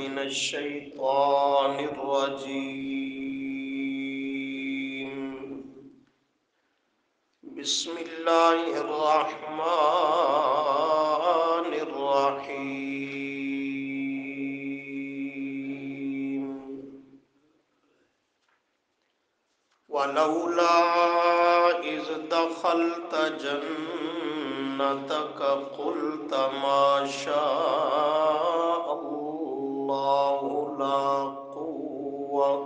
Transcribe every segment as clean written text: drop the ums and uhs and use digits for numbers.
من الشيطان الرجيم. بسم الله الرحمن الرحيم. ولولا إذ دخلت جنتك قلت ما شاء الله لا قوة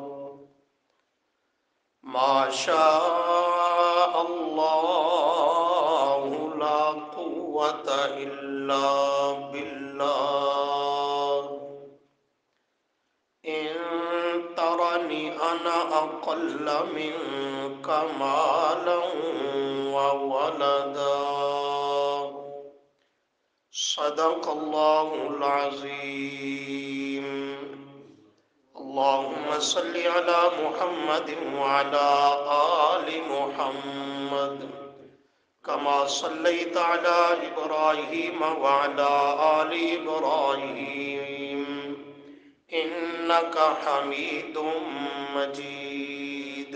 ما شاء الله لا قوة إلا بالله إن ترني أنا أقل منك مالا وولدا صدق الله العظيم. اللهم صل على محمد وعلى آل محمد كما صليت على إبراهيم وعلى آل إبراهيم إنك حميد مجيد.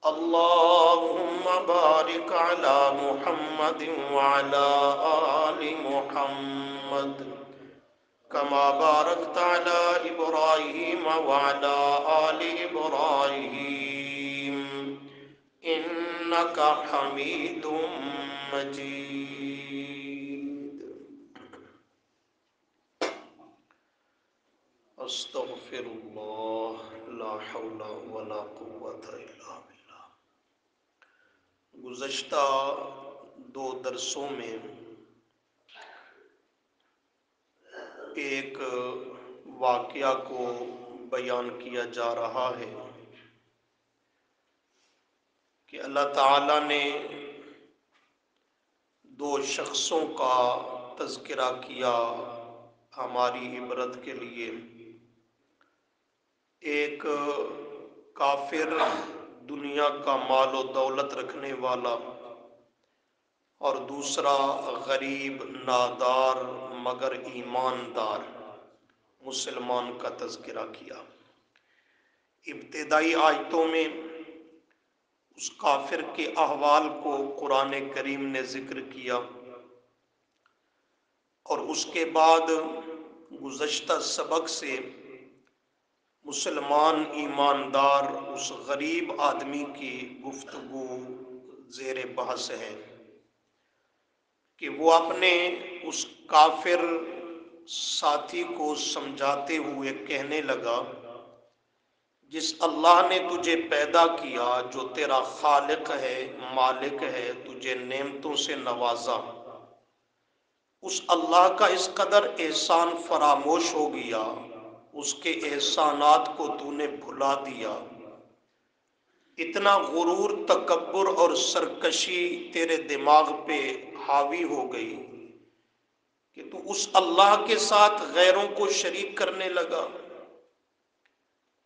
اللهم بارك على محمد وعلى آل محمد كما باركت على إبراهيم وعلى آل إبراهيم إنك حميد مجيد. استغفر اللہ لا حول ولا قوة الا باللہ. گزشتہ 2 درسوں میں ایک واقعہ کو بیان کیا جا رہا ہے کہ اللہ تعالی نے 2 شخصوں کا تذکرہ کیا ہماری عبرت کے لیے. ایک کافر دنیا کا مال و دولت رکھنے والا اور دوسرا غریب نادار مگر ایماندار مسلمان کا تذکرہ کیا. ابتدائی آیتوں میں اس کافر کے احوال کو قرآن کریم نے ذکر کیا اور اس کے بعد گزشتہ سبق سے مسلمان ایماندار اس غریب آدمی کی گفتگو زیر بحث ہے کہ وہ اپنے اس کافر ساتھی کو سمجھاتے ہوئے کہنے لگا جس اللہ نے تجھے پیدا کیا، جو تیرا خالق ہے مالک ہے، تجھے نعمتوں سے نوازا، اس اللہ کا اس قدر احسان فراموش ہو گیا، اس کے احسانات کو تو نے بھلا دیا، اتنا غرور تکبر اور سرکشی تیرے دماغ پہ حاوی ہو گئی کہ تو اس اللہ کے ساتھ غیروں کو شریک کرنے لگا.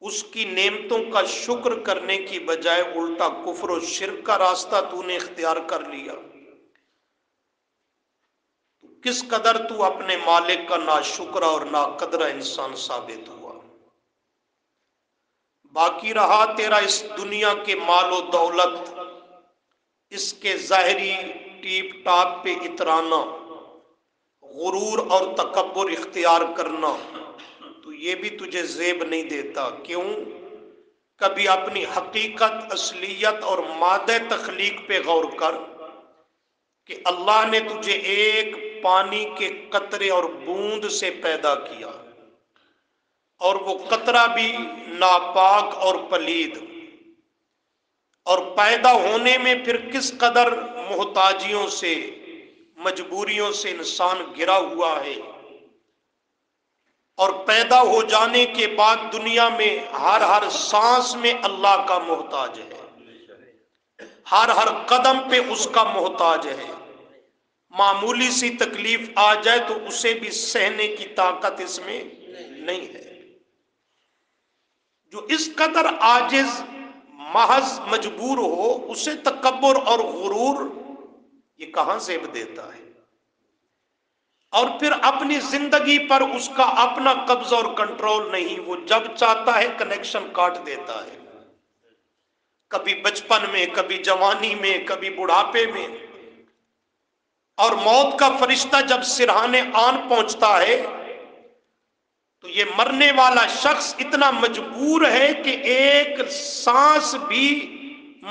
اس کی نعمتوں کا شکر کرنے کی بجائے الٹا کفر و شرک کا راستہ تو نے اختیار کر لیا. تو کس قدر تو اپنے مالک کا ناشکرہ اور ناقدرہ انسان ثابت ہوا. باقی رہا تیرا اس دنیا کے مال و دولت، اس کے ظاہری ٹیپ ٹاپ پہ اترانا، غرور اور تکبر اختیار کرنا، تو یہ بھی تجھے زیب نہیں دیتا. کیوں؟ کبھی اپنی حقیقت، اصلیت اور مادہ تخلیق پہ غور کر کہ اللہ نے تجھے ایک پانی کے قطرے اور بوند سے پیدا کیا، اور وہ قطرہ بھی ناپاک اور پلید، اور پیدا ہونے میں پھر کس قدر محتاجیوں سے، مجبوریوں سے انسان گھرا ہوا ہے، اور پیدا ہو جانے کے بعد دنیا میں ہر سانس میں اللہ کا محتاج ہے، ہر قدم پہ اس کا محتاج ہے. معمولی سی تکلیف آ جائے تو اسے بھی سہنے کی طاقت اس میں نہیں ہے. جو اس قدر عاجز محض مجبور ہو، اسے تکبر اور غرور یہ کہاں زیب دیتا ہے. اور پھر اپنی زندگی پر اس کا اپنا قبضہ اور کنٹرول نہیں، وہ جب چاہتا ہے کنیکشن کاٹ دیتا ہے، کبھی بچپن میں، کبھی جوانی میں، کبھی بڑھاپے میں۔ اور موت کا فرشتہ جب سرہانے آن پہنچتا ہے تو یہ مرنے والا شخص اتنا مجبور ہے کہ ایک سانس بھی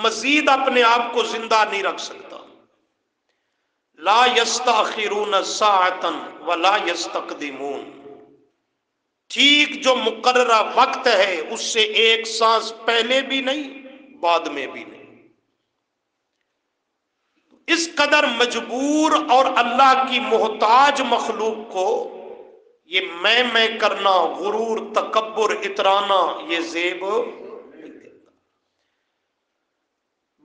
مزید اپنے آپ کو زندہ نہیں رکھ سکتا۔ لا یستاخرون ساعتا ولا یستقدمون، ٹھیک جو مقررہ وقت ہے اس سے ایک سانس پہلے بھی نہیں، بعد میں بھی نہیں۔ اس قدر مجبور اور اللہ کی محتاج مخلوق کو یہ میں کرنا، غرور، تکبر، اترانا یہ زیب نہیں دیتا۔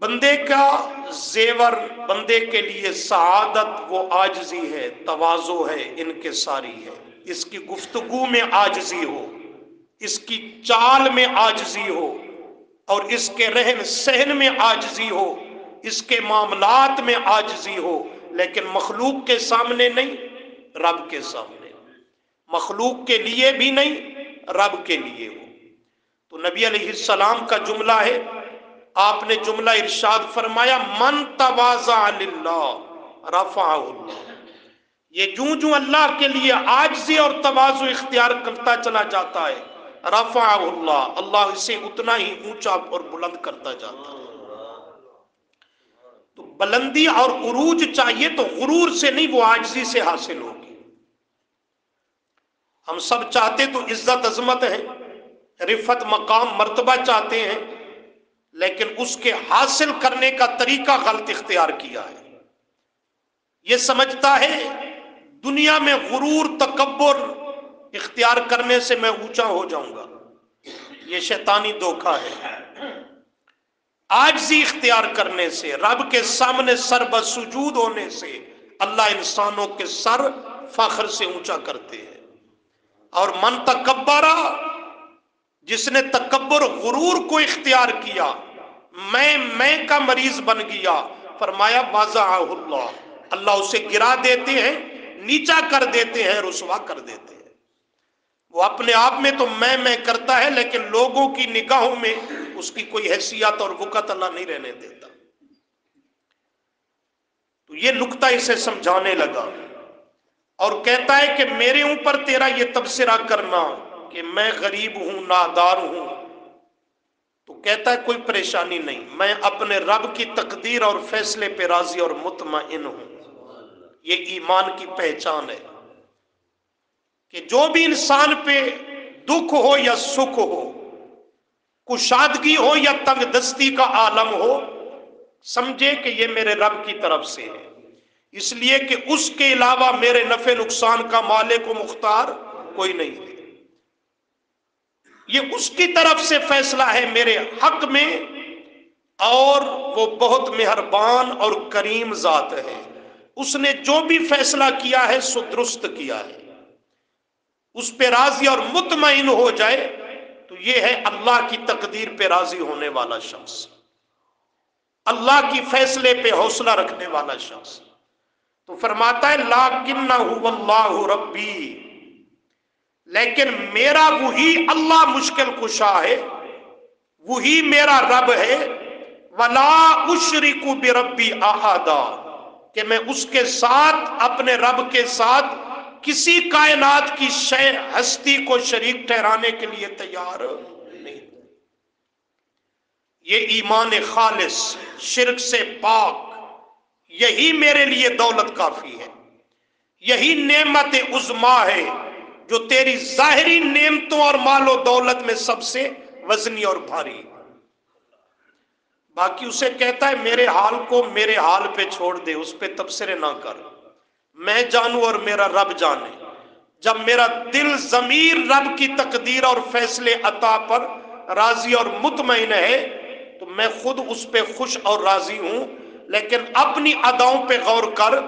بندے کا زیور، بندے کے لیے سعادت وہ عاجزی ہے، تواضع ہے، انکساری ہے۔ اس کی گفتگو میں عاجزی ہو، اس کی چال میں عاجزی ہو، اور اس کے رہن سہن میں عاجزی ہو، اس کے معاملات میں عاجزی ہو، لیکن مخلوق کے سامنے نہیں، رب کے سامنے۔ مخلوق کے لیے بھی نہیں، رب کے لیے ہو۔ تو نبی علیہ السلام کا جملہ ہے، آپ نے جملہ ارشاد فرمایا، من تواضع للہ رفعہ اللہ۔ یہ جوں اللہ کے لیے عاجزی اور تواضع اختیار کرتا چلا جاتا ہے، رفعہ اللہ، اللہ اسے اتنا ہی اونچا اور بلند کرتا جاتا ہے۔ تو بلندی اور عروج چاہیے تو غرور سے نہیں، وہ عاجزی سے حاصل ہوگی۔ ہم سب چاہتے تو عزت عظمت ہے، رفعت مقام مرتبہ چاہتے ہیں، لیکن اس کے حاصل کرنے کا طریقہ غلط اختیار کیا ہے۔ یہ سمجھتا ہے دنیا میں غرور، تکبر اختیار کرنے سے میں اونچا ہو جاؤں گا، یہ شیطانی دھوکہ ہے۔ عاجزی اختیار کرنے سے، رب کے سامنے سر بسجود ہونے سے اللہ انسانوں کے سر فخر سے اونچا کرتے ہیں۔ اور من تکبرا، جس نے تکبر غرور کو اختیار کیا، میں کا مریض بن گیا، فرمایا وضعہ اللہ، اللہ اسے گرا دیتے ہیں، نیچا کر دیتے ہیں، رسوا کر دیتے ہیں۔ وہ اپنے آپ میں تو میں کرتا ہے، لیکن لوگوں کی نگاہوں میں اس کی کوئی حیثیت اور وقت اللہ نہیں رہنے دیتا۔ تو یہ نکتہ اسے سمجھانے لگا اور کہتا ہے کہ میرے اوپر تیرا یہ تبصرہ کرنا کہ میں غریب ہوں، نادار ہوں، تو کہتا ہے کوئی پریشانی نہیں، میں اپنے رب کی تقدیر اور فیصلے پہ راضی اور مطمئن ہوں۔ یہ ایمان کی پہچان ہے کہ جو بھی انسان پہ دکھ ہو یا سکھ ہو، کشادگی ہو یا تنگ دستی کا عالم ہو، سمجھے کہ یہ میرے رب کی طرف سے ہے، اس لیے کہ اس کے علاوہ میرے نفع نقصان کا مالک و مختار کوئی نہیں ہے۔ یہ اس کی طرف سے فیصلہ ہے میرے حق میں، اور وہ بہت مہربان اور کریم ذات ہے۔ اس نے جو بھی فیصلہ کیا ہے سو درست کیا ہے، اس پہ راضی اور مطمئن ہو جائے تو یہ ہے اللہ کی تقدیر پہ راضی ہونے والا شخص، اللہ کی فیصلے پہ حوصلہ رکھنے والا شخص۔ تو فرماتا ہے لَٰكِنَّ هُوَ اللَّهُ رَبِّي، لیکن میرا وہی اللہ مشکل کشا ہے، وہی میرا رب ہے، وَلَا أُشْرِكُ بِرَبِّي أَحَدًا، کہ میں اس کے ساتھ، اپنے رب کے ساتھ کسی کائنات کی شے ہستی کو شریک ٹھہرانے کے لیے تیار نہیں۔ یہ ایمان خالص، شرک سے پاک، یہی میرے لیے دولت کافی ہے، یہی نعمت عظمیٰ ہے جو تیری ظاہری نعمتوں اور مال و دولت میں سب سے وزنی اور بھاری۔ باقی اسے کہتا ہے میرے حال کو میرے حال پہ چھوڑ دے، اس پہ تبصرے نہ کر، میں جانوں اور میرا رب جانے۔ جب میرا دل ضمیر رب کی تقدیر اور فیصلے عطا پر راضی اور مطمئن ہے تو میں خود اس پہ خوش اور راضی ہوں، لیکن اپنی اداؤں پہ غور کر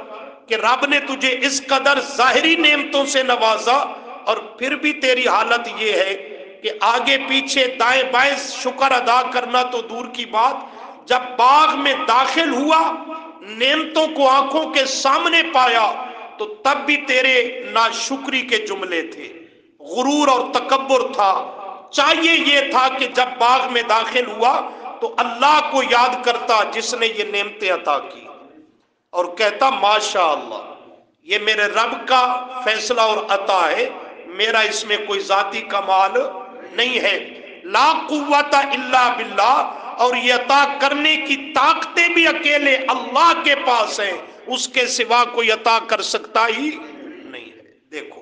کہ رب نے تجھے اس قدر ظاہری نعمتوں سے نوازا، اور پھر بھی تیری حالت یہ ہے کہ آگے پیچھے دائیں بائیں شکر ادا کرنا تو دور کی بات، جب باغ میں داخل ہوا، نعمتوں کو آنکھوں کے سامنے پایا تو تب بھی تیرے ناشکری کے جملے تھے، غرور اور تکبر تھا۔ چاہیے یہ تھا کہ جب باغ میں داخل ہوا تو اللہ کو یاد کرتا جس نے یہ نعمتیں عطا کی، اور کہتا ماشاء اللہ، یہ میرے رب کا فیصلہ اور عطا ہے، میرا اس میں کوئی ذاتی کمال نہیں ہے۔ لا قوت الا باللہ، اور یہ عطا کرنے کی طاقتیں بھی اکیلے اللہ کے پاس ہیں، اس کے سوا کوئی عطا کر سکتا ہی نہیں ہے۔ دیکھو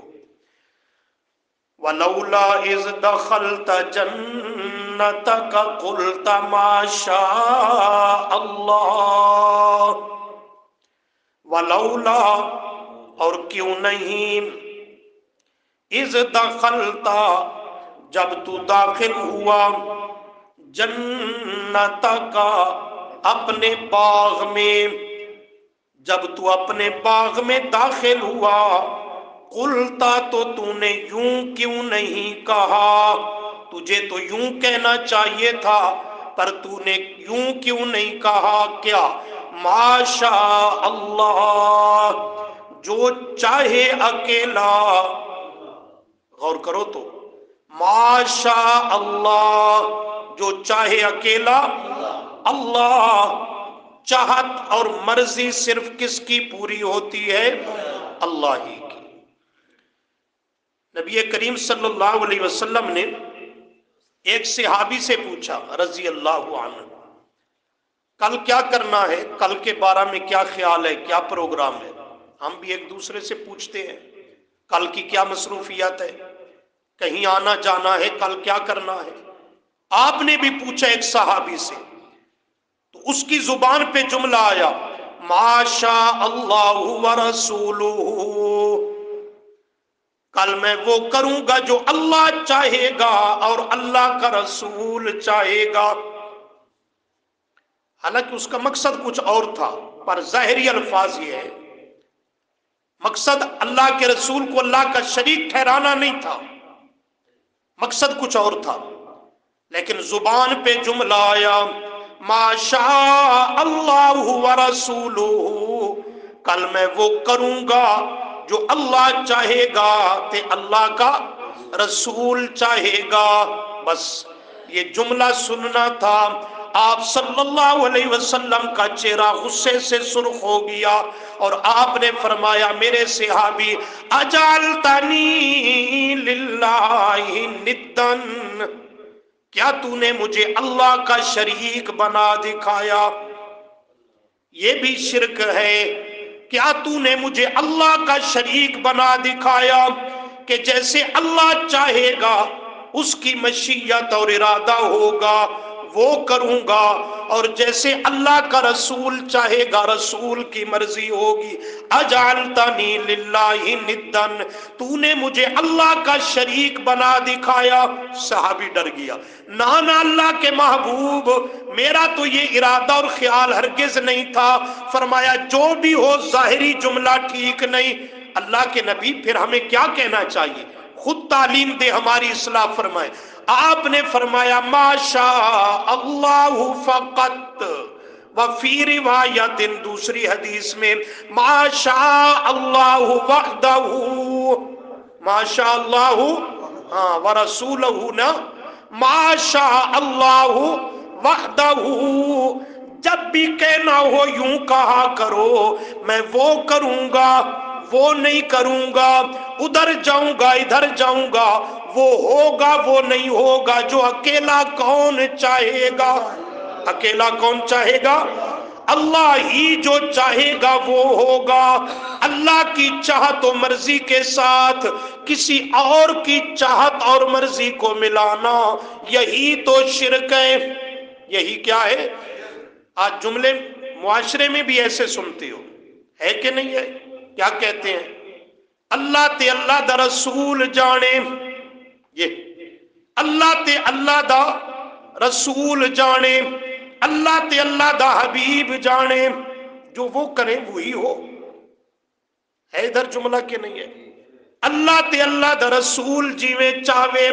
وَلَوْلَا إِذْ دَخَلْتَ جَنَّتَكَ قُلْتَ مَا شَاءَ اللَّهُ، وَلَوْلَا، اور کیوں نہیں، اِذْ دَخَلْتَ، جب تو داخل ہوا، جنتک، اپنے باغ میں، جب تو اپنے باغ میں داخل ہوا، قلتا، تو نے یوں کیوں نہیں کہا، تجھے تو یوں کہنا چاہیے تھا، پر تو نے یوں کیوں نہیں کہا، کیا؟ ماشاء اللہ، جو چاہے اکیلا، غور کرو تو، ماشاء اللہ، جو چاہے اکیلا اللہ، چاہت اور مرضی صرف کس کی پوری ہوتی ہے؟ اللہ ہی کی۔ نبی کریم صلی اللہ علیہ وسلم نے ایک صحابی سے پوچھا رضی اللہ عنہ، کل کیا کرنا ہے، کل کے بارے میں کیا خیال ہے، کیا پروگرام ہے؟ ہم بھی ایک دوسرے سے پوچھتے ہیں کل کی کیا مصروفیات ہے، کہیں آنا جانا ہے، کل کیا کرنا ہے۔ آپ نے بھی پوچھا ایک صحابی سے، تو اس کی زبان پہ جملہ آیا، ما شاء اللہ ورسولہ، کل میں وہ کروں گا جو اللہ چاہے گا اور اللہ کا رسول چاہے گا۔ حالانکہ اس کا مقصد کچھ اور تھا، پر ظاہری الفاظ یہ ہے، مقصد اللہ کے رسول کو اللہ کا شریک ٹھہرانا نہیں تھا، مقصد کچھ اور تھا، لیکن زبان پہ جملہ آیا، ما شاء اللہ ورسولہ، کل میں وہ کروں گا جو اللہ چاہے گا تے اللہ کا رسول چاہے گا۔ بس یہ جملہ سننا تھا، آپ صلی اللہ علیہ وسلم کا چہرہ غصے سے سرخ ہو گیا، اور آپ نے فرمایا میرے صحابی، اجعلتنی للہ ندن، کیا تو نے مجھے اللہ کا شریک بنا دکھایا؟ یہ بھی شرک ہے۔ کیا تو نے مجھے اللہ کا شریک بنا دکھایا کہ جیسے اللہ چاہے گا اس کی مشیت اور ارادہ ہوگا وہ کروں گا، اور جیسے اللہ کا رسول چاہے گا رسول کی مرضی ہوگی۔ اجعلتنی للہ ندن، تو نے مجھے اللہ کا شریک بنا دکھایا۔ صحابی ڈر گیا، نانا اللہ کے محبوب، میرا تو یہ ارادہ اور خیال ہرگز نہیں تھا۔ فرمایا جو بھی ہو ظاہری جملہ ٹھیک نہیں۔ اللہ کے نبی پھر ہمیں کیا کہنا چاہیے؟ خود تعلیم دے، ہماری اصلاح فرمائے۔ آپ نے فرمایا ما شاء اللہ فقط، وفی روایت، دوسری حدیث میں ما شاء اللہ وحدہ، ما شاء اللہ ورسولہ نا، ما شاء اللہ وحدہ، جب بھی کہنا ہو یوں کہا کرو، میں وہ کروں گا، وہ نہیں کروں گا، ادھر جاؤں گا ادھر جاؤں گا، وہ ہوگا وہ نہیں ہوگا، جو اکیلا کون چاہے گا؟ اکیلا کون چاہے گا؟ اللہ ہی جو چاہے گا وہ ہوگا۔ اللہ کی چاہت و مرضی کے ساتھ کسی اور کی چاہت اور مرضی کو ملانا، یہی تو شرک ہے۔ یہی کیا ہے؟ آج جملے معاشرے میں بھی ایسے سنتے ہو، ہے کہ نہیں ہے؟ کیا کہتے ہیں؟ اللہ تے اللہ دا رسول جانے، یہ اللہ تے اللہ دا رسول جانے، اللہ تے اللہ دا حبیب جانے، جو وہ کریں وہی ہو، ہے ادھر جملہ کہ نہیں ہے؟ اللہ تے اللہ دا رسول جیویں چاہے،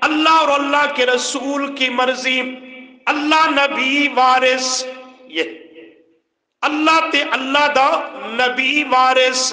اللہ اور اللہ کے رسول کی مرضی، اللہ نبی وارث، یہ اللہ تے اللہ دا نبی وارث،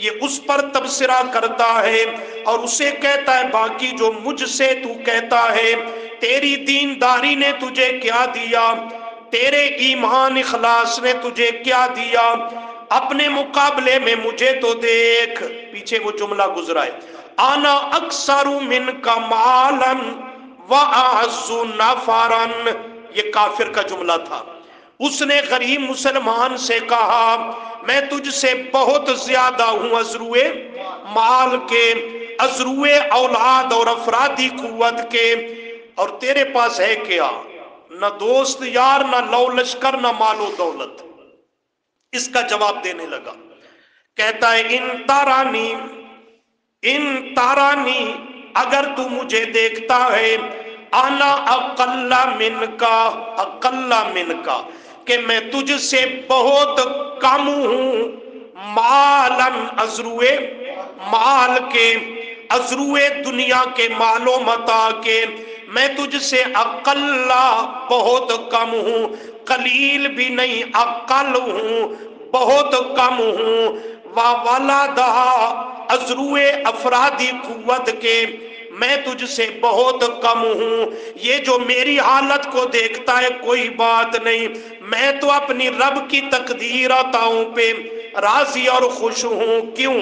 یہ اس پر تبصرہ کرتا ہے اور اسے کہتا ہے باقی جو مجھ سے تو کہتا ہے، تیری دینداری نے تجھے کیا دیا، تیرے ایمان اخلاص نے تجھے کیا دیا، اپنے مقابلے میں مجھے تو دیکھ۔ پیچھے وہ جملہ گزرا ہے، انا اکثر منک مالا واعز نفرا، یہ کافر کا جملہ تھا۔ اس نے غریب مسلمان سے کہا میں تجھ سے بہت زیادہ ہوں ازروئے مال کے، ازروئے اولاد اور افرادی قوت کے، اور تیرے پاس ہے کیا؟ نہ دوست یار، نہ لو لشکر، نہ مال و دولت۔ اس کا جواب دینے لگا، کہتا ہے ان تارانی اگر تو مجھے دیکھتا ہے، انا اقل منکا کہ میں تجھ سے بہت کم ہوں، مالن ازروئے مال کے، ازروئے دنیا کے مال و متاع کے، میں تجھ سے اقل بہت کم ہوں، قلیل بھی نہیں اقل ہوں، بہت کم ہوں، وولدا ازروئے افرادی قوت کے، میں تجھ سے بہت کم ہوں۔ یہ جو میری حالت کو دیکھتا ہے کوئی بات نہیں، میں تو اپنی رب کی تقدیر عطاؤں پہ راضی اور خوش ہوں۔ کیوں؟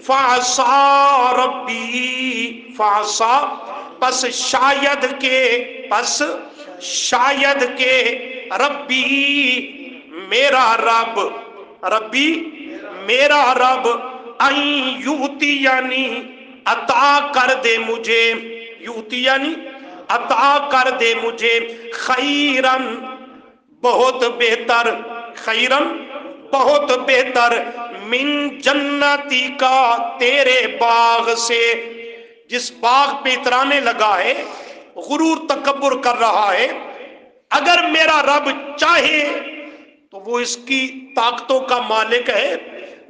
فعصا ربی، فعصا پس شاید کے ربی میرا رب، ربی میرا رب، این یوتی یعنی عطا کر دے مجھے، یوتی یعنی عطا کر دے مجھے، خیرن بہت بہتر، خیرن بہت بہتر، من جنتی کا تیرے باغ سے۔ جس باغ پہ اترانے لگا ہے، غرور تکبر کر رہا ہے، اگر میرا رب چاہے تو وہ اس کی طاقتوں کا مالک ہے،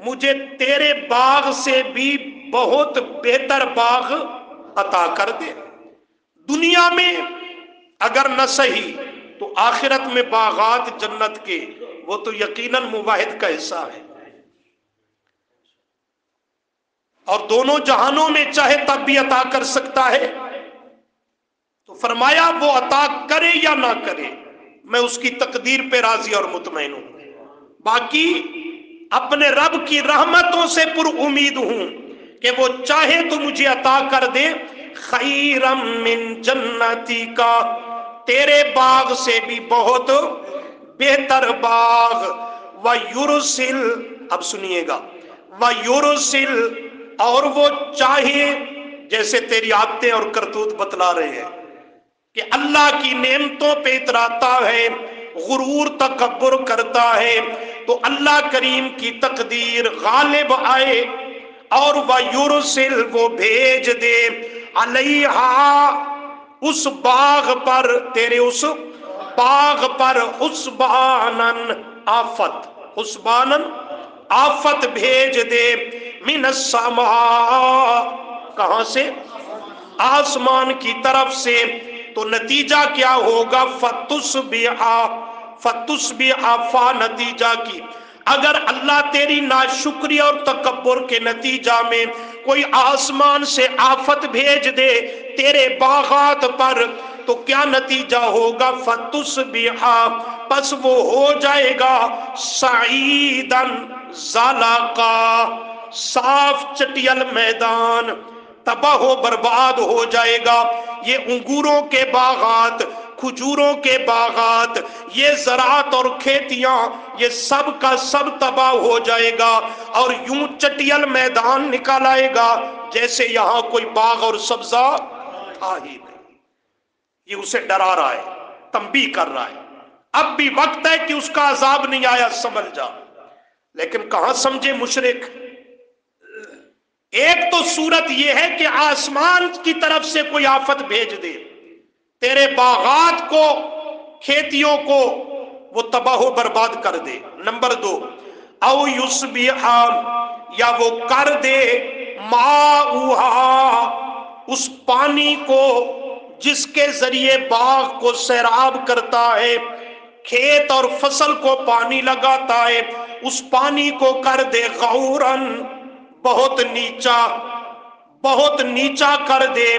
مجھے تیرے باغ سے بھی بہت بہتر باغ عطا کر دے۔ دنیا میں اگر نہ صحیح تو آخرت میں باغات جنت کے، وہ تو یقیناً موحد کا حصہ ہے، اور دونوں جہانوں میں چاہے تب بھی عطا کر سکتا ہے۔ تو فرمایا وہ عطا کرے یا نہ کرے، میں اس کی تقدیر پہ راضی اور مطمئن ہوں، باقی اپنے رب کی رحمتوں سے پر امید ہوں کہ وہ چاہے تو مجھے عطا کر دے، خیرم من جنتی کا تیرے باغ سے بھی بہت بہتر باغ، وَيُرْسِلْ، اب سنیے گا، وَيُرْسِلْ اور وہ چاہے، جیسے تیری عادتیں اور کرتوت بتلا رہے ہیں کہ اللہ کی نعمتوں پہ اتراتا ہے، غرور تکبر کرتا ہے، تو اللہ کریم کی تقدیر غالب آئے اور وَيُرْسِلْ وہ بھیج دے، علیہا اس باغ پر، تیرے اس باغ پر، حسبانن آفت، حسبانن آفت بھیج دے، من السماء کہاں سے؟ آسمان کی طرف سے۔ تو نتیجہ کیا ہوگا؟ فَتُصْبِحَ فا نتیجہ کی، اگر اللہ تیری ناشکری اور تکبر کے نتیجہ میں کوئی آسمان سے آفت بھیج دے تیرے باغات پر، تو کیا نتیجہ ہوگا؟ فَتُصْبِحَ پس وہ ہو جائے گا سعیدن زَلَقًا، صاف چٹیل میدان، تباہ و برباد ہو جائے گا۔ یہ انگوروں کے باغات، کھجوروں کے باغات، یہ زراعت اور کھیتیاں، یہ سب کا سب تباہ ہو جائے گا، اور یوں چٹیل میدان نکال آئے گا جیسے یہاں کوئی باغ اور سبزہ تھا ہی نہیں۔ یہ اسے ڈرا رہا ہے، تنبیہ کر رہا ہے، اب بھی وقت ہے کہ اس کا عذاب نہیں آیا، سمجھ جا۔ لیکن کہاں سمجھے مشرک؟ ایک تو صورت یہ ہے کہ آسمان کی طرف سے کوئی آفت بھیج دے، تیرے باغات کو، کھیتیوں کو وہ تباہ و برباد کر دے۔ نمبر 2، او یصبح یا وہ کر دے ماؤہا اس پانی کو جس کے ذریعے باغ کو سیراب کرتا ہے، کھیت اور فصل کو پانی لگاتا ہے، اس پانی کو کر دے غورن بہت نیچا کر دے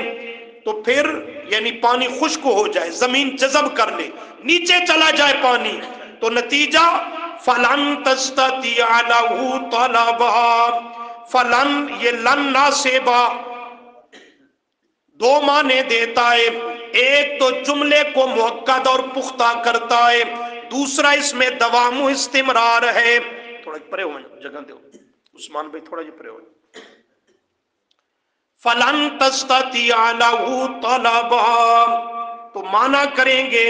تو پھر یعنی پانی خشک ہو جائے، زمین جذب کر لے، نیچے چلا جائے پانی، تو نتیجہ فلن تستطیع لہ طلبا، فلن یہ لن ناسبہ دو معنی دیتا ہے، ایک تو جملے کو مؤکد اور پختہ کرتا ہے، دوسرا اس میں دوام و استمرار ہے۔ تھوڑا پرے ہو جگہ دو عثمان بھائی، تھوڑا پرے ہو۔ فلن تستطیع لہ طلبا تو معنی کریں گے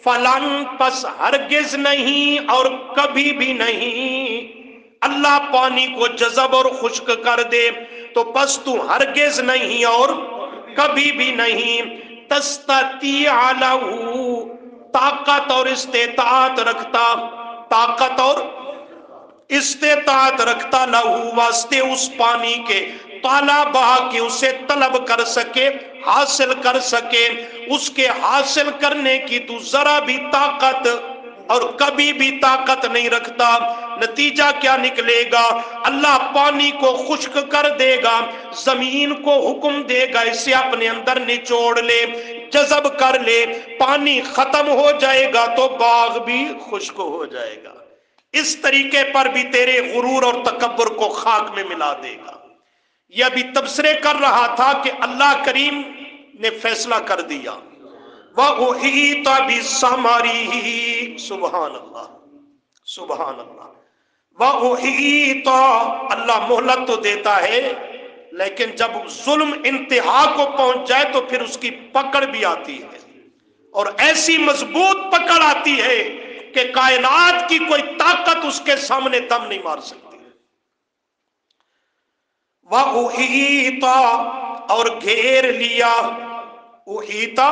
فلن پس ہرگز نہیں اور کبھی بھی نہیں، اللہ پانی کو جذب اور خشک کر دے تو پس تو ہرگز نہیں اور کبھی بھی نہیں، تستطیع لہ طاقت اور استطاعت رکھتا، طاقت اور استطاعت رکھتا لہو واسطے اس پانی کے، طالبہ کہ اسے طلب کر سکے، حاصل کر سکے، اس کے حاصل کرنے کی تو ذرا بھی طاقت اور کبھی بھی طاقت نہیں رکھتا، نتیجہ کیا نکلے گا؟ اللہ پانی کو خشک کر دے گا، زمین کو حکم دے گا اسے اپنے اندر نچوڑ لے، جذب کر لے، پانی ختم ہو جائے گا تو باغ بھی خشک ہو جائے گا۔ اس طریقے پر بھی تیرے غرور اور تکبر کو خاک میں ملا دے گا۔ یہ ابھی تبصرے کر رہا تھا کہ اللہ کریم نے فیصلہ کر دیا، وَأُحِيطَ بِثَمَرِهِ، سبحان اللہ سبحان اللہ، وَأُحِيطَ اللہ مہلت تو دیتا ہے لیکن جب ظلم انتہا کو پہنچ جائے تو پھر اس کی پکڑ بھی آتی ہے، اور ایسی مضبوط پکڑ آتی ہے کہ کائنات کی کوئی طاقت اس کے سامنے دم نہیں مار سکتی۔ وَأُحِيطَ اور گھیر لیا، احیطا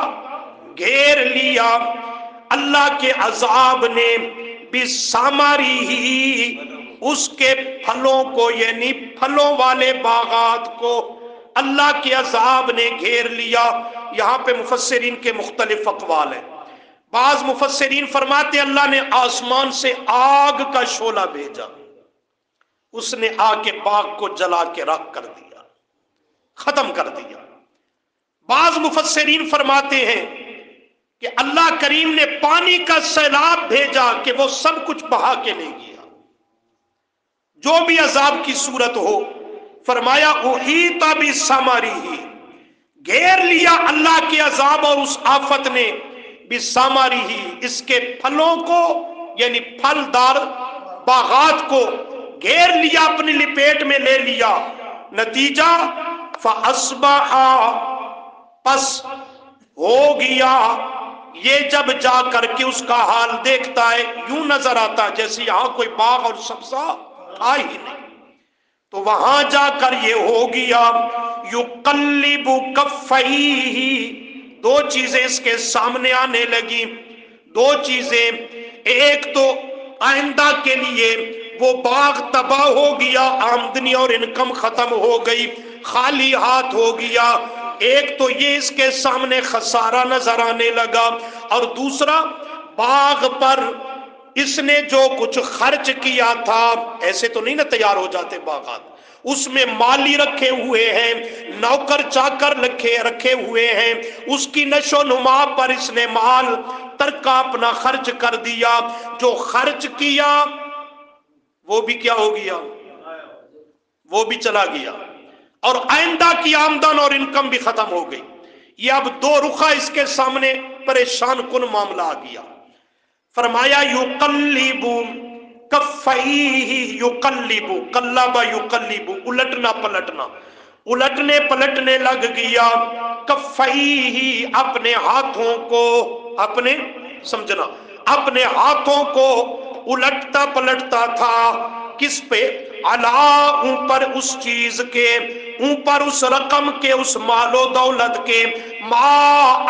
گھیر لیا اللہ کے عذاب نے، بِثَمَرِهِ اس کے پھلوں کو، یعنی پھلوں والے باغات کو اللہ کے عذاب نے گھیر لیا۔ یہاں پہ مفسرین کے مختلف اقوال ہیں، بعض مفسرین فرماتے اللہ نے آسمان سے آگ کا شعلہ بھیجا، اس نے آ کے باغ کو جلا کے راکھ کر دیا، ختم کر دیا۔ بعض مفسرین فرماتے ہیں کہ اللہ کریم نے پانی کا سیلاب بھیجا کہ وہ سب کچھ بہا کے لے گیا، جو بھی عذاب کی صورت ہو۔ فرمایا احیط بثمرہ، گھیر لیا اللہ کے عذاب اور اس آفت نے، بثمرہ اس کے پھلوں کو، یعنی پھلدار باغات کو گھیر لیا، اپنی لپیٹ میں لے لیا۔ نتیجہ فاصبح پس ہو گیا، یہ جب جا کر کے اس کا حال دیکھتا ہے یوں نظر آتا جیسے یہاں کوئی باغ اور سبزہ تھا ہی نہیں، تو وہاں جا کر یہ ہو گیا یقلب کفیہ، دو چیزیں اس کے سامنے آنے لگی، دو چیزیں، ایک تو آئندہ کے لیے وہ باغ تباہ ہو گیا، آمدنی اور انکم ختم ہو گئی، خالی ہاتھ ہو گیا، ایک تو یہ اس کے سامنے خسارہ نظر آنے لگا، اور دوسرا باغ پر اس نے جو کچھ خرچ کیا تھا، ایسے تو نہیں نا تیار ہو جاتے باغات، اس میں مالی رکھے ہوئے ہیں، نوکر چاکر رکھے ہوئے ہیں، اس کی نشو و نما پر اس نے مال ترکا اپنا خرچ کر دیا، جو خرچ کیا وہ بھی کیا ہو گیا، وہ بھی چلا گیا، اور آئندہ کی آمدن اور انکم بھی ختم ہو گئی۔ یہ اب دو رخا اس کے سامنے پریشان کن معاملہ آ گیا۔ فرمایا یقلب کفیہ، یقلب قلب یقلب الٹنا پلٹنا، الٹنے پلٹنے لگ گیا، کفیہ اپنے ہاتھوں کو، اپنے سمجھنا اپنے ہاتھوں کو الٹتا پلٹتا تھا، کس پہ؟ علا اوپر اس چیز کے، اوپر اس رقم کے، اس مال و دولت کے، ما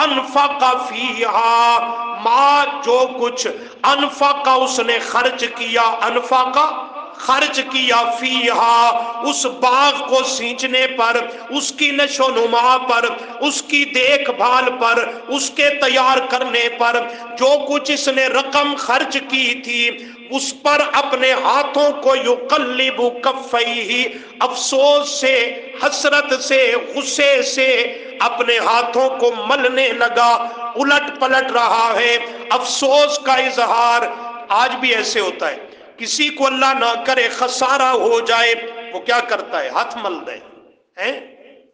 انفق فیہا، ما جو کچھ، انفق اس نے خرچ کیا، انفق خرچ کیا، فیہا اس باغ کو سینچنے پر، اس کی نشو نما پر، اس کی دیکھ بھال پر، اس کے تیار کرنے پر، جو کچھ اس نے رقم خرچ کی تھی اس پر اپنے ہاتھوں کو یقلب کفیہ، افسوس سے، حسرت سے، غصے سے اپنے ہاتھوں کو ملنے لگا، الٹ پلٹ رہا ہے، افسوس کا اظہار۔ آج بھی ایسے ہوتا ہے، کسی کو اللہ نہ کرے خسارہ ہو جائے، وہ کیا کرتا ہے؟ ہاتھ مل دے،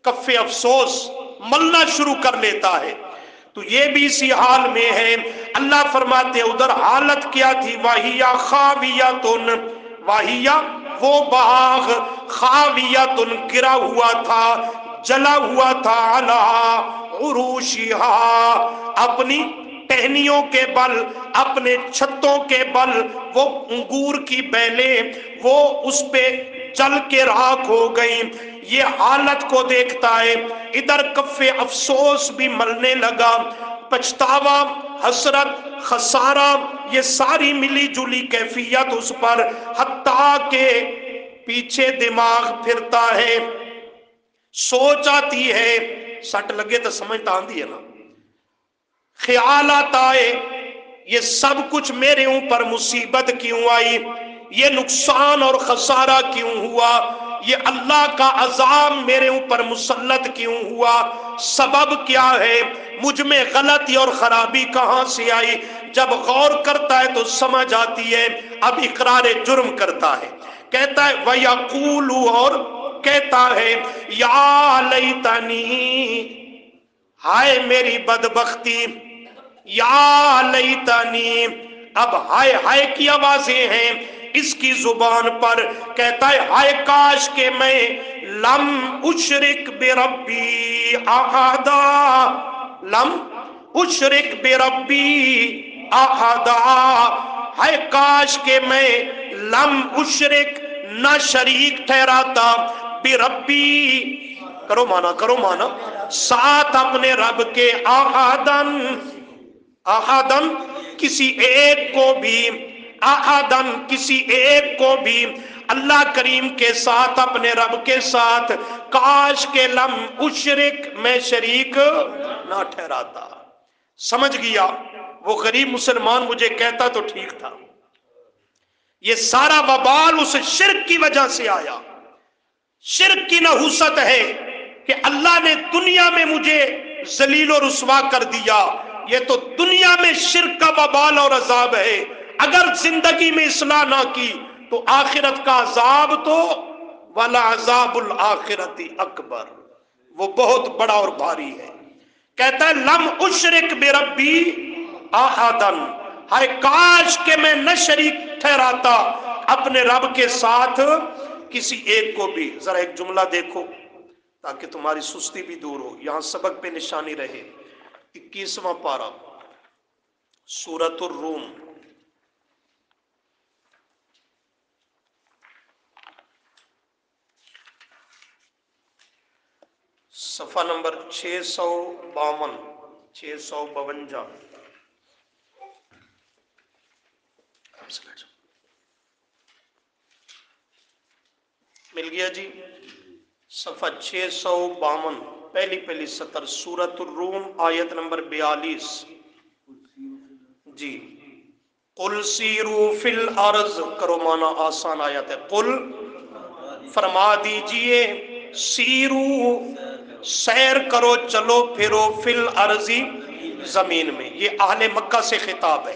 کف افسوس ملنا شروع کر لیتا ہے۔ تو یہ بھی اسی حال میں ہے۔ اللہ فرماتے ادھر حالت کیا تھی؟ وَهِيَ خَاوِيَةٌ، وَهِيَ وہ باغ، خاویۃ گرا ہوا تھا، جلا ہوا تھا، عَلَىٰ عُرُوشِهَا اپنی ٹہنیوں کے بل، اپنے چھتوں کے بل، وہ انگور کی بیلیں وہ اس پہ جل کے راکھ ہو گئیں۔ یہ حالت کو دیکھتا ہے، ادھر کف افسوس بھی ملنے لگا، پچھتاوا، حسرت، خسارہ، یہ ساری ملی جلی کیفیت اس پر، حتیٰ کہ پیچھے دماغ پھرتا ہے، سوچ آتی ہے، سٹ لگے تو سمجھتا آندھی ہے نا، خیالات آئے، یہ سب کچھ میرے اوپر مصیبت کیوں آئی، یہ نقصان اور خسارہ کیوں ہوا، یہ اللہ کا عذاب میرے اوپر مسلط کیوں ہوا، سبب کیا ہے، مجھ میں غلطی اور خرابی کہاں سے آئی؟ جب غور کرتا ہے تو سمجھ آتی ہے، اب اقرار جرم کرتا ہے، کہتا ہے وَيَقُولُ، اور کہتا ہے یا لیتنی، ہائے میری بدبختی، یا لیتنی، اب ہائے ہائے کی آوازیں ہیں اس کی زبان پر، کہتا ہے ہائے کاش کہ میں لم اشرک بربی احدا، لم اشرک بربی احدا، ہائے کاش کہ میں لم اشرک نہ شریک ٹھہراتا بربی، کرو مانا کرو مانا، ساتھ اپنے رب کے، احدن، احدن کسی ایک کو بھی، احدن کسی ایک کو بھی اللہ کریم کے ساتھ، اپنے رب کے ساتھ، کاش کے لم اشرک میں شریک نہ ٹھہراتا۔ سمجھ گیا وہ غریب مسلمان مجھے کہتا تو ٹھیک تھا، یہ سارا وبال اس شرک کی وجہ سے آیا، شرک کی نحوست ہے کہ اللہ نے دنیا میں مجھے ذلیل و رسوا کر دیا، یہ تو دنیا میں شرک کا وبال اور عذاب ہے، اگر زندگی میں اصلاح نہ کی تو آخرت کا عذاب تو وَلَعَذَابُ الْآخِرَةِ اکبر، وہ بہت بڑا اور بھاری ہے۔ کہتا ہے لم اشرک بربی احدن، ہائے کاش کہ میں نہ شریک ٹھہراتا اپنے رب کے ساتھ کسی ایک کو بھی۔ ذرا ایک جملہ دیکھو تاکہ تمہاری سستی بھی دور ہو، یہاں سبق پہ نشانی رہے۔ 21واں پارہ سورۃ الروم، صفحہ نمبر 652 652۔ مل گیا جی؟ صفحہ 652، پہلی سطر، سورۃ الروم، آیت نمبر 42۔ جی، قل سیروا فی الارض، کرو مانا آسان آیت ہے، قل فرما دیجئے، سیرو سیر کرو، چلو پھرو، فی الارض زمین میں۔ یہ اہل مکہ سے خطاب ہے،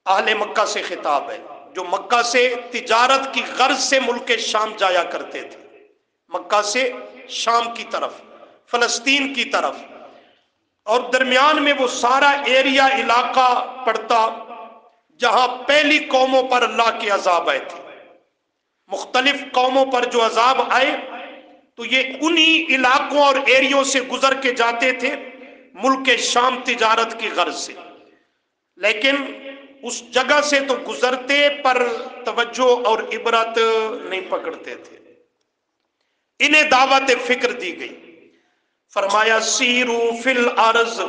اہل مکہ سے خطاب ہے جو مکہ سے تجارت کی غرض سے ملک شام جایا کرتے تھے، مکہ سے شام کی طرف، فلسطین کی طرف، اور درمیان میں وہ سارا ایریا علاقہ پڑتا جہاں پہلی قوموں پر اللہ کے عذاب آئے تھے۔ مختلف قوموں پر جو عذاب آئے تو یہ انہی علاقوں اور ایریوں سے گزر کے جاتے تھے ملک شام تجارت کی غرض سے، لیکن اس جگہ سے تو گزرتے پر توجہ اور عبرت نہیں پکڑتے تھے، انہیں دعوت فکر دی گئی۔ فرمایا سیرو فی الارض،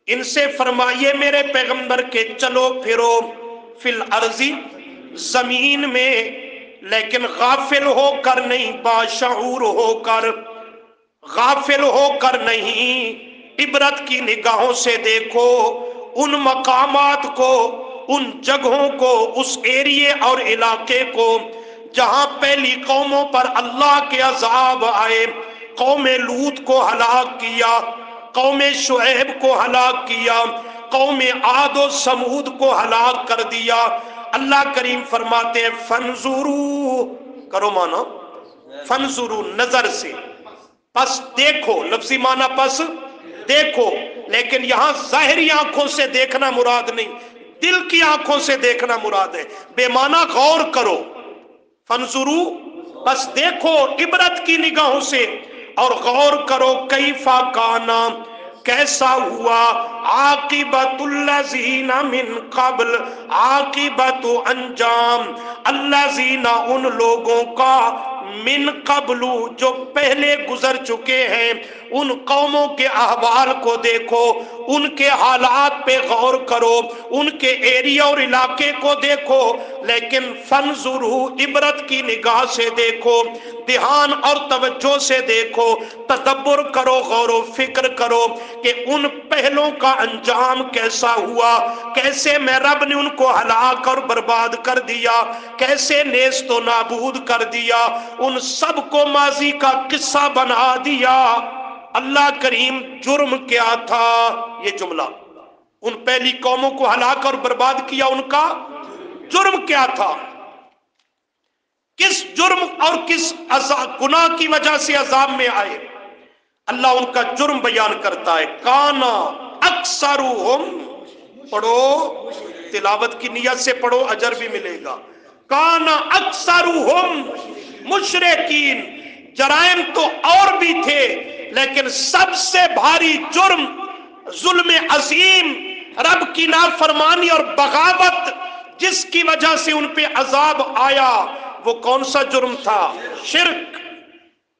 ان سے فرمائیے میرے پیغمبر کے چلو پھرو فی الارض زمین میں، لیکن غافل ہو کر نہیں، باشعور ہو کر، غافل ہو کر نہیں، عبرت کی نگاہوں سے دیکھو ان مقامات کو، ان جگہوں کو، اس ایریے اور علاقے کو جہاں پہلی قوموں پر اللہ کے عذاب آئے۔ قوم لوط کو ہلاک کیا، قوم شعیب کو ہلاک کیا، قوم عاد و سمود کو ہلاک کر دیا۔ اللہ کریم فرماتے ہیں فنظروا، کرو مانا فنظروا، نظر سے، پس دیکھو، لفظی معنی پس دیکھو، لیکن یہاں ظاہری آنکھوں سے دیکھنا مراد نہیں، دل کی آنکھوں سے دیکھنا مراد ہے، بے معنی غور کرو۔ فنظروا، بس دیکھو عبرت کی نگاہوں سے، اور غور کرو کیفا کانا، کیسا ہوا، عاقبت الذین من قبل، عاقبت انجام، الذین ان لوگوں کا، من قبل جو پہلے گزر چکے ہیں، ان قوموں کے احوال کو دیکھو، ان کے حالات پہ غور کرو، ان کے ایریا اور علاقے کو دیکھو، لیکن فنظروا، عبرت کی نگاہ سے دیکھو، دھیان اور توجہ سے دیکھو، تدبر کرو، غور و فکر کرو کہ ان پہلوں کا انجام کیسا ہوا، کیسے میں رب نے ان کو ہلاک اور برباد کر دیا، کیسے نیست و نابود کر دیا، ان سب کو ماضی کا قصہ بنا دیا۔ اللہ کریم، جرم کیا تھا؟ یہ جملہ، ان پہلی قوموں کو ہلاک اور برباد کیا، ان کا جرم کیا تھا؟ کس جرم اور کس گناہ کی وجہ سے عذاب میں آئے؟ اللہ ان کا جرم بیان کرتا ہے، کانا اکثرہم، پڑھو تلاوت کی نیت سے پڑھو، اجر بھی ملے گا، کانا اکثرہم مشرکین، جرائم تو اور بھی تھے، لیکن سب سے بھاری جرم، ظلم عظیم، رب کی نافرمانی اور بغاوت جس کی وجہ سے ان پہ عذاب آیا، وہ کون سا جرم تھا؟ شرک،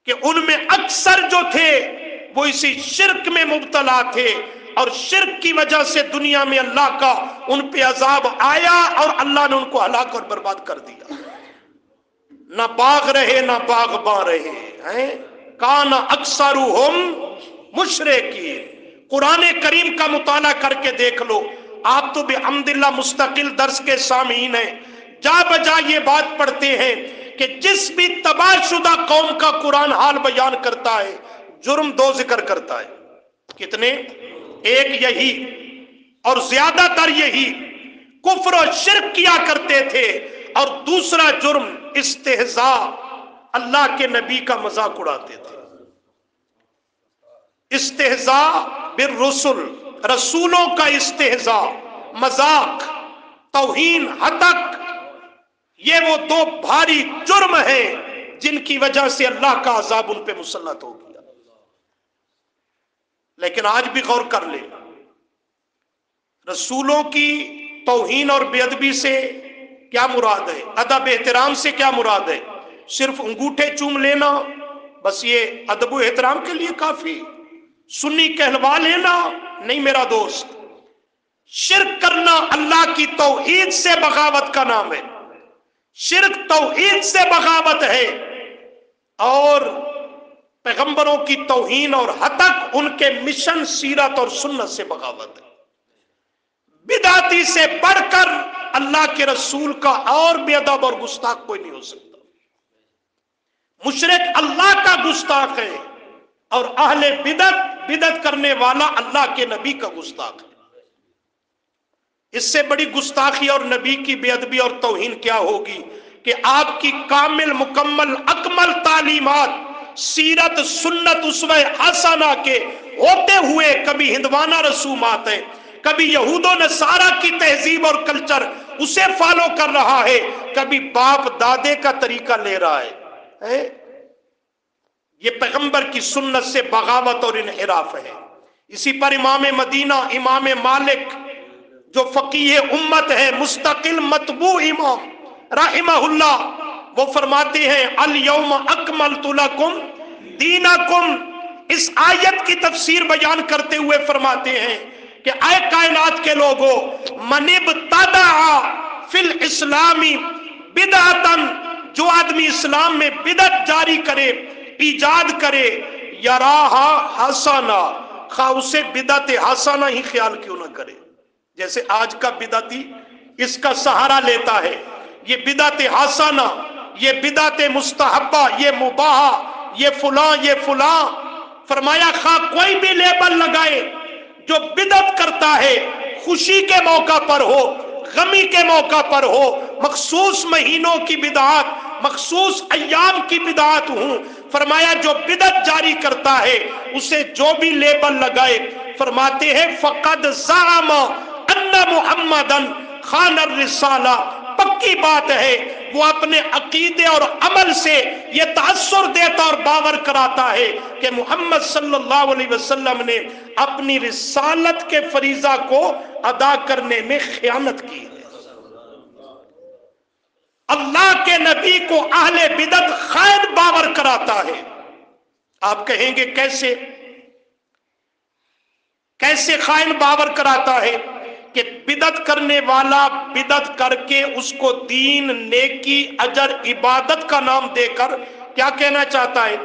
کہ ان میں اکثر جو تھے وہ اسی شرک میں مبتلا تھے، اور شرک کی وجہ سے دنیا میں اللہ کا ان پہ عذاب آیا، اور اللہ نے ان کو ہلاک اور برباد کر دیا۔ نہ باغ رہے نہ باغباں رہے، کان اکثرہم مشرکین۔ قرآن کریم کا مطالعہ کر کے دیکھ لو، آپ تو بحمدللہ مستقل درس کے سامعین ہیں، جا بجا یہ بات پڑھتے ہیں کہ جس بھی تباہ شدہ قوم کا قرآن حال بیان کرتا ہے، جرم دو ذکر کرتا ہے۔ کتنے؟ ایک یہی، اور زیادہ تر یہی، کفر و شرک کیا کرتے تھے، اور دوسرا جرم استہزاء، اللہ کے نبی کا مذاق اڑاتے تھے۔ استہزاء بالرسل، رسولوں کا استہزاء، مذاق، توہین، ہتک، یہ وہ دو بھاری جرم ہیں جن کی وجہ سے اللہ کا عذاب ان پہ مسلط ہو گیا۔ لیکن آج بھی غور کر لیں، رسولوں کی توہین اور بے ادبی سے کیا مراد ہے؟ ادب احترام سے کیا مراد ہے؟ صرف انگوٹھے چوم لینا، بس یہ ادب و احترام کے لیے کافی؟ سنی کہلوا لینا؟ نہیں میرا دوست، شرک کرنا اللہ کی توحید سے بغاوت کا نام ہے، شرک توحید سے بغاوت ہے، اور پیغمبروں کی توہین اور ہتک ان کے مشن، سیرت اور سنت سے بغاوت ہے۔ بدعتی سے بڑھ کر اللہ کے رسول کا اور بے ادب اور گستاخ کوئی نہیں ہو سکتا۔ مشرک اللہ کا گستاخ ہے، اور اہل بدعت کرنے والا اللہ کے نبی کا گستاخ ہے۔ اس سے بڑی گستاخی اور نبی کی بے ادبی اور توہین کیا ہوگی کہ آپ کی کامل مکمل اکمل تعلیمات، سیرت سنت اسوہ حسنہ کے ہوتے ہوئے کبھی ہندوانہ رسومات ہیں، کبھی یہود و نصارہ کی تہذیب اور کلچر اسے فالو کر رہا ہے، کبھی باپ دادے کا طریقہ لے رہا ہے۔ یہ پیغمبر کی سنت سے بغاوت اور انحراف ہے۔ اسی پر امام مدینہ امام مالک جو فقیہ امت ہے، مستقل مطبوع امام رحمہ اللہ، وہ فرماتے ہیں الیوم اکملت لکم دینکم، اس آیت کی تفسیر بیان کرتے ہوئے فرماتے ہیں کہ اے کائنات کے لوگوں، من ابتدع فی الاسلام بدعتا، جو آدمی اسلام میں بدعت جاری کرے، ایجاد کرے، یراہا حسنا، خواہ اسے بدعت حسنہ ہی خیال کیوں نہ کرے۔ جیسے آج کا بدعتی اس کا سہارا لیتا ہے، یہ بدعت حسنہ، یہ بدعت مستحبہ، یہ مباح، یہ فلاں یہ فلاں. فرمایا خواہ کوئی بھی لیبل لگائے، جو بدعت کرتا ہے خوشی کے موقع پر ہو، غمی کے موقع پر ہو، مخصوص مہینوں کی بدعات، مخصوص ایام کی بدعات ہوں، فرمایا جو بدعت جاری کرتا ہے اسے جو بھی لیبل لگائے، فرماتے ہیں فقد زعم ان محمدن خان الرسالہ، پکی بات ہے وہ اپنے عقیدے اور عمل سے یہ تاثر دیتا اور باور کراتا ہے کہ محمد صلی اللہ علیہ وسلم نے اپنی رسالت کے فریضہ کو ادا کرنے میں خیانت کی ہے. اللہ کے نبی کو اہل بدعت خائن باور کراتا ہے. آپ کہیں گے کیسے؟ کیسے خائن باور کراتا ہے؟ کہ بدعت کرنے والا بدعت کر کے اس کو دین، نیکی، اجر، عبادت کا نام دے کر کیا کہنا چاہتا ہے؟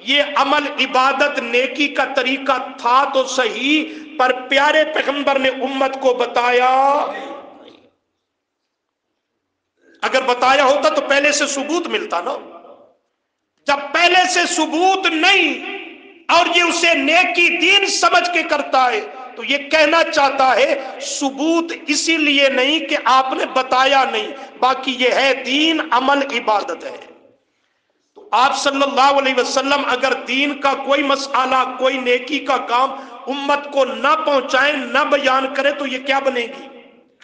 یہ عمل، عبادت، نیکی کا طریقہ تھا تو صحیح، پر پیارے پیغمبر نے امت کو بتایا. اگر بتایا ہوتا تو پہلے سے ثبوت ملتا نا. جب پہلے سے ثبوت نہیں اور یہ اسے نیکی دین سمجھ کے کرتا ہے تو یہ کہنا چاہتا ہے ثبوت اسی لیے نہیں کہ آپ نے بتایا نہیں، باقی یہ ہے دین، عمل، عبادت ہے. تو آپ صلی اللہ علیہ وسلم اگر دین کا کوئی مسئلہ، کوئی نیکی کا کام امت کو نہ پہنچائیں، نہ بیان کرے تو یہ کیا بنے گی؟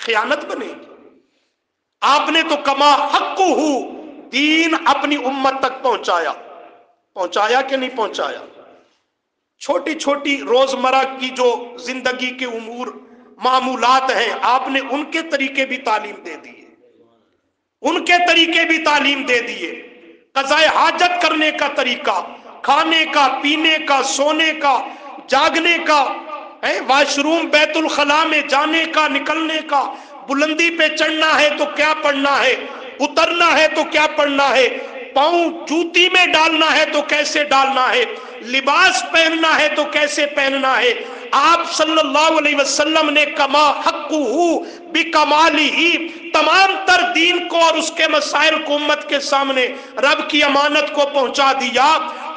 خیانت بنے گی. آپ نے تو کما حق ہو دین اپنی امت تک پہنچایا. پہنچایا کہ نہیں پہنچایا؟ چھوٹی چھوٹی روزمرہ کی جو زندگی کے امور معمولات ہیں، آپ نے ان کے طریقے بھی تعلیم دے دیے، ان کے طریقے بھی تعلیم دے دیے. قضاء حاجت کرنے کا طریقہ، کھانے کا، پینے کا، سونے کا، جاگنے کا، واش روم بیت الخلاء میں جانے کا، نکلنے کا، بلندی پہ چڑھنا ہے تو کیا پڑھنا ہے، اترنا ہے تو کیا پڑھنا ہے، پاؤں جوتی میں ڈالنا ہے تو کیسے ڈالنا ہے، لباس پہننا ہے تو کیسے پہننا ہے. آپ صلی اللہ علیہ وسلم نے کما حقہ بکمالہ تمام تر دین کو اور اس کے مسائل کو امت کے سامنے رب کی امانت کو پہنچا دیا.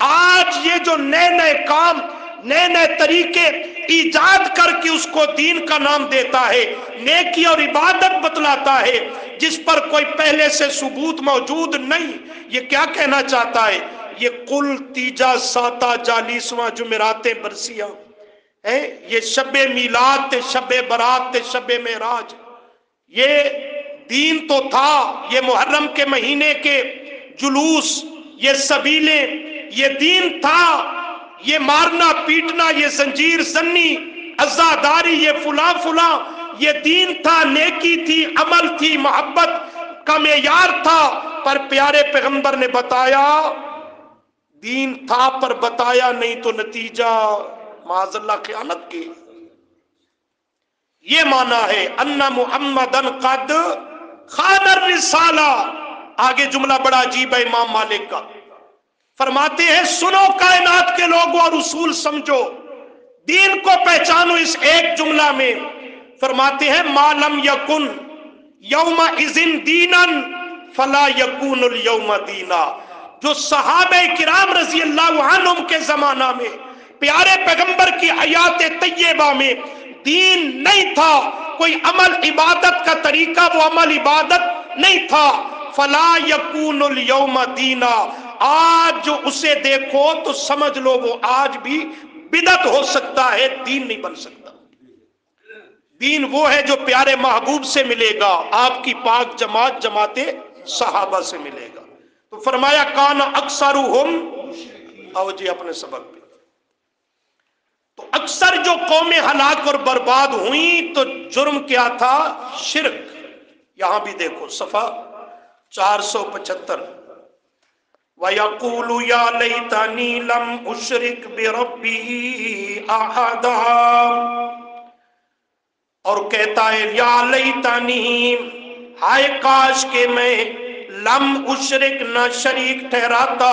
آج یہ جو نئے نئے کام، نئے نئے طریقے ایجاد کر کے اس کو دین کا نام دیتا ہے، نیکی اور عبادت بتلاتا ہے، جس پر کوئی پہلے سے ثبوت موجود نہیں، یہ کیا کہنا چاہتا ہے؟ یہ کل تیجا ساتا 40واں جمعرات برسیاں، یہ شب میلاد تے شب برات تے شب معراج، یہ دین تو تھا. یہ محرم کے مہینے کے جلوس، یہ سبیلیں، یہ دین تھا. یہ مارنا پیٹنا، یہ زنجیر زنی، عزاداری، یہ فلاں فلاں، یہ دین تھا، نیکی تھی، عمل تھی، محبت کا معیار تھا. پر پیارے پیغمبر نے بتایا، دین تھا پر بتایا نہیں تو نتیجہ معاذ اللہ خیانت کی. یہ معنی ہے ان محمدن قد خان الرسالہ. آگے جملہ بڑا عجیب ہے امام مالک کا، فرماتے ہیں سنو کائنات کے لوگوں اور اصول سمجھو، دین کو پہچانو اس ایک جملہ میں. فرماتے ہیں ما لم یکن یومئذ دینا فلا یکون الیوم دینا. جو صحابہ کرام رضی اللہ عنہم کے زمانہ میں پیارے پیغمبر کی حیات طیبہ میں دین نہیں تھا، کوئی عمل عبادت کا طریقہ وہ عمل عبادت نہیں تھا، فلا یکون الیوم دینا. آج جو اسے دیکھو تو سمجھ لو وہ آج بھی بدعت ہو سکتا ہے، دین نہیں بن سکتا. دین وہ ہے جو پیارے محبوب سے ملے گا، آپ کی پاک جماعت جماعت صحابہ سے ملے گا. تو فرمایا کان اکثرہم، آؤ جی اپنے سبق پہ. تو اکثر جو قومیں ہلاک اور برباد ہوئیں تو جرم کیا تھا؟ شرک. یہاں بھی دیکھو صفحہ 475. وَيَقُولُ يَا لَيْتَنِي لَمْ أُشْرِكْ بِرَبِّي أَحَدًا. اور کہتا ہے یا لیتنی، ہائے کاش کہ میں لم اشرک نہ شریک ٹھہراتا،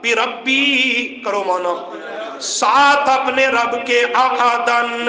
بربی کرو مانا ساتھ اپنے رب کے، احدن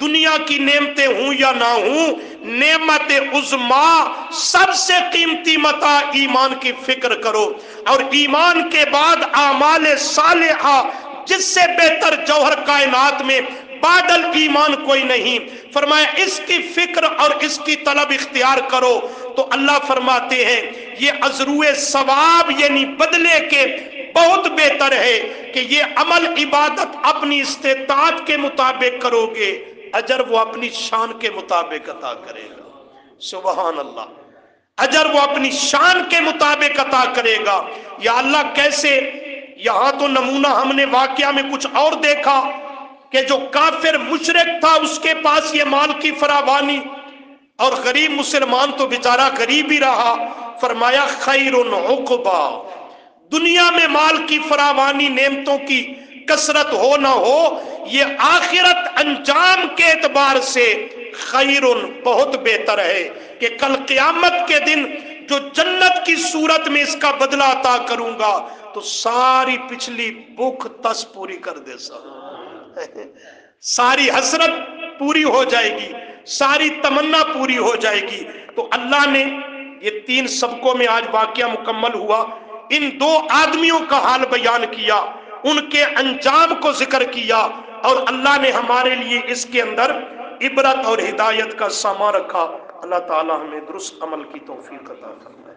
دنیا کی نعمتیں ہوں یا نہ ہوں، نعمت عظما سب سے قیمتی متاع ایمان کی فکر کرو، اور ایمان کے بعد اعمال صالحہ جس سے بہتر جوہر کائنات میں بادل ایمان کوئی نہیں۔ فرمایا اس کی فکر اور اس کی طلب اختیار کرو، تو اللہ فرماتے ہیں یہ ازروئے ثواب یعنی بدلے کے بہت بہتر ہے کہ یہ عمل عبادت اپنی استطاعت کے مطابق کرو گے، اجر وہ اپنی شان کے مطابق عطا کرے گا۔ سبحان اللہ، اجر وہ اپنی شان کے مطابق عطا کرے گا۔ یا اللہ کیسے؟ یہاں تو نمونہ ہم نے واقعہ میں کچھ اور دیکھا کہ جو کافر مشرک تھا اس کے پاس یہ مال کی فراوانی، اور غریب مسلمان تو بیچارہ غریب ہی رہا۔ فرمایا خیر عقبا، دنیا میں مال کی فراوانی، نعمتوں کی کثرت ہو نہ ہو، یہ آخرت انجام کے اعتبار سے خیر بہت بہتر ہے کہ کل قیامت کے دن جو جنت کی صورت میں اس کا بدلہ عطا کروں گا تو ساری پچھلی بھوک تس پوری کر دے ساری حسرت پوری ہو جائے گی، ساری تمنا پوری ہو جائے گی۔ تو اللہ نے یہ 3 سبقوں میں آج واقعہ مکمل ہوا، ان 2 آدمیوں کا حال بیان کیا، ان کے انجام کو ذکر کیا، اور اللہ نے ہمارے لیے اس کے اندر عبرت اور ہدایت کا سامان رکھا۔ اللہ تعالی ہمیں درست عمل کی توفیق عطا فرمائے۔